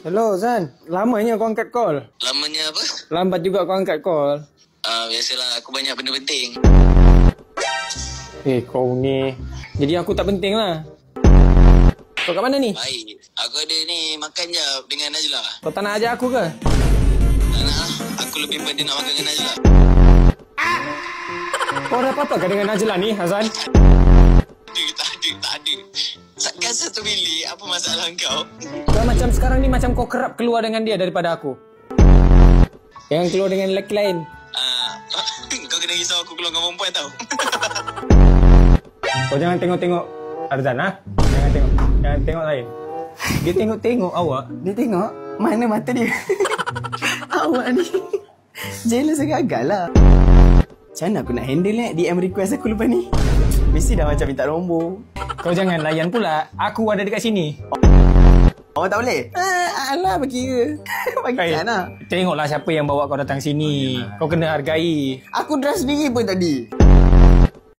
Hello Zan, lamanya kau angkat call. Lamanya apa? Lambat juga kau angkat call. Biasalah, aku banyak benda penting. Kau ni. Jadi aku tak penting lah. Kau kat mana ni? Baik, aku ada ni makan je dengan Najla. Kau tak nak ajak aku ke? Tak nak lah, aku lebih pada nak makan dengan Najla. Kau ada apa-apa ke dengan Najla ni, Hazan? Tak ada. Takkan satu bilik, apa masalah kau? Kau macam sekarang ni macam kau kerap keluar dengan dia daripada aku. Jangan keluar dengan lelaki lain. Kau kena risau aku keluar dengan perempuan tau. Kau jangan tengok-tengok Arzan, ha? Jangan tengok lain. Dia tengok-tengok awak. Dia tengok mana mata dia. Awak ni jealous agak-agak lah. Macam mana aku nak handle ni DM request aku lepas ni? Mesti dah macam minta nombor. Kau jangan layan pula. Aku ada dekat sini. Awak tak boleh? Alah bagi ke. Bagikan lah. Tengoklah siapa yang bawa kau datang sini. Kau kena hargai. Aku drive sendiri pun tadi.